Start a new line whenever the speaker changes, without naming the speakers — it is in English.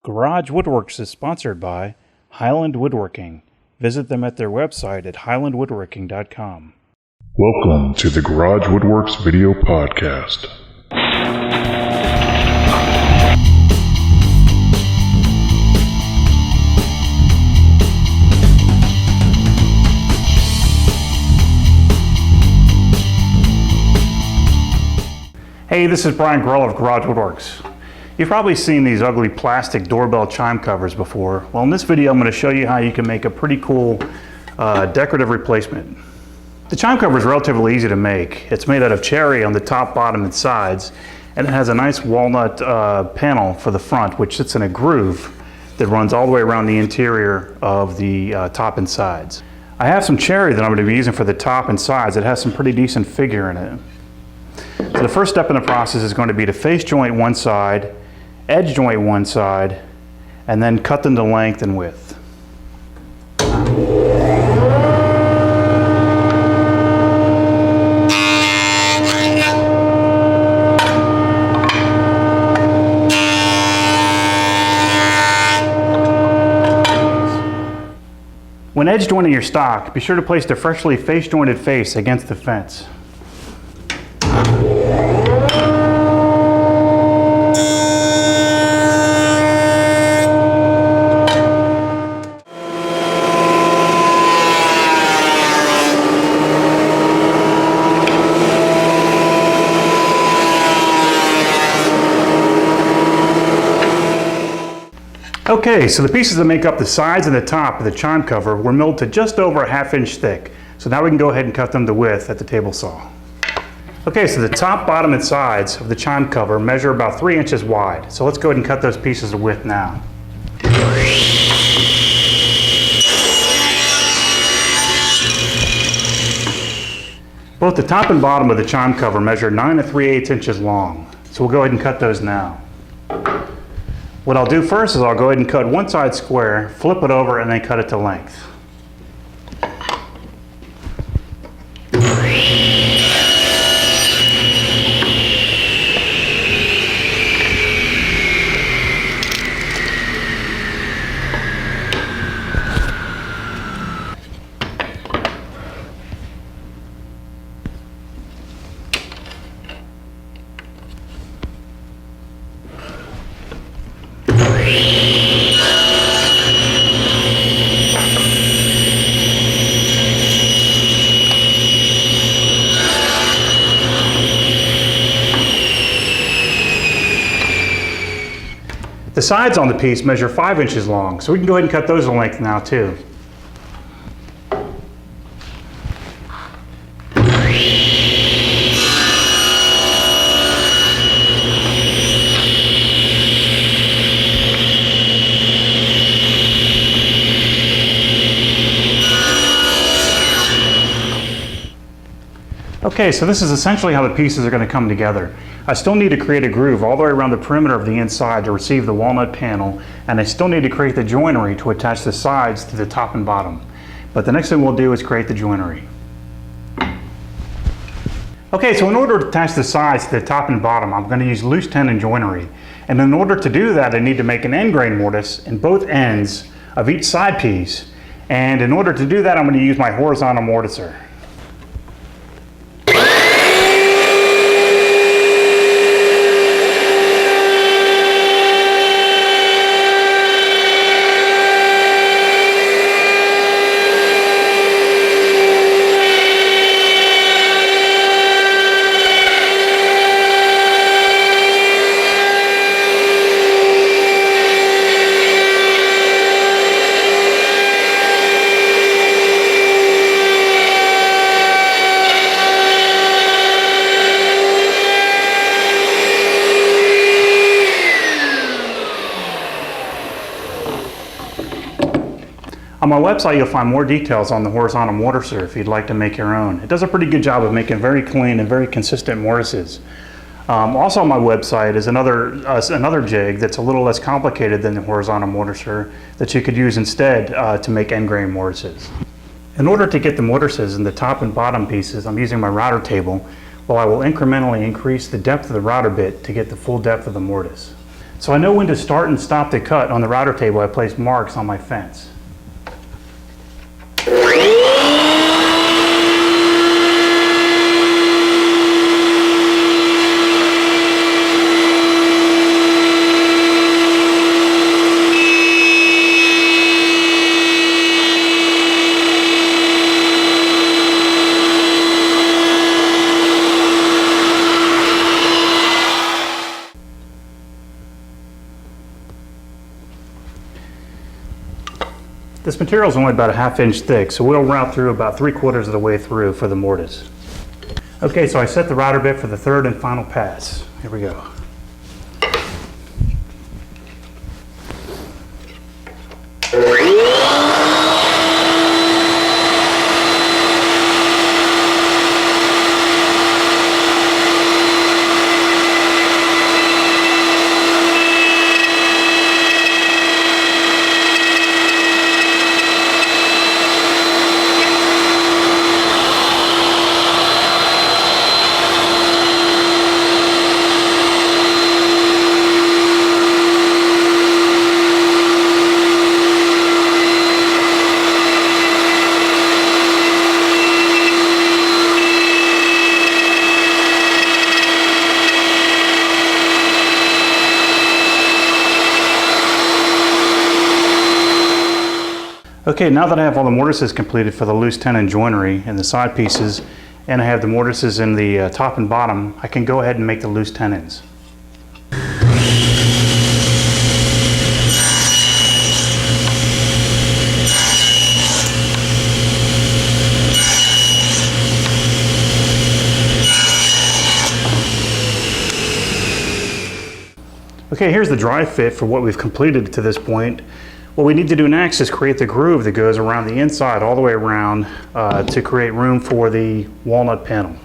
Garage Woodworks is sponsored by Highland Woodworking. Visit them at their website at highlandwoodworking.com.
Welcome to the Garage Woodworks video podcast.
Hey, this is Brian Grohl of Garage Woodworks. You've probably seen these ugly plastic doorbell chime covers before. Well, in this video, I'm going to show you how you can make a pretty cool decorative replacement. The chime cover is relatively easy to make. It's made out of cherry on the top, bottom, and sides, and it has a nice walnut panel for the front, which sits in a groove that runs all the way around the interior of the top and sides. I have some cherry that I'm going to be using for the top and sides. It has some pretty decent figure in it. So the first step in the process is going to be to face joint one side, edge joint one side, and then cut them to length and width. When edge jointing your stock, be sure to place the freshly face jointed face against the fence. Okay, so the pieces that make up the sides and the top of the chime cover were milled to just over a ½ inch thick. So now we can go ahead and cut them to width at the table saw. Okay, so the top, bottom, and sides of the chime cover measure about 3 inches wide. So let's go ahead and cut those pieces to width now. Both the top and bottom of the chime cover measure 9 3/8 inches long. So we'll go ahead and cut those now. What I'll do first is I'll go ahead and cut one side square, flip it over, and then cut it to length. The sides on the piece measure 5 inches long, so we can go ahead and cut those to length now too. Okay, so this is essentially how the pieces are going to come together. I still need to create a groove all the way around the perimeter of the inside to receive the walnut panel, and I still need to create the joinery to attach the sides to the top and bottom. But the next thing we'll do is create the joinery. Okay, so in order to attach the sides to the top and bottom, I'm going to use loose tenon joinery. And in order to do that, I need to make an end grain mortise in both ends of each side piece. And in order to do that, I'm going to use my horizontal mortiser. On my website, you'll find more details on the horizontal mortiser if you'd like to make your own. It does a pretty good job of making very clean and very consistent mortises. Also on my website is another jig that's a little less complicated than the horizontal mortiser that you could use instead to make end grain mortises. In order to get the mortises in the top and bottom pieces, I'm using my router table, while I will incrementally increase the depth of the router bit to get the full depth of the mortise. So I know when to start and stop the cut. On the router table, I place marks on my fence. This material is only about a ½ inch thick, so we'll route through about 3/4 of the way through for the mortise. Okay, so I set the router bit for the third and final pass. Here we go. Okay, now that I have all the mortises completed for the loose tenon joinery and the side pieces, and I have the mortises in the top and bottom, I can go ahead and make the loose tenons. Okay, here's the dry fit for what we've completed to this point. What we need to do next is create the groove that goes around the inside all the way around to create room for the walnut panel.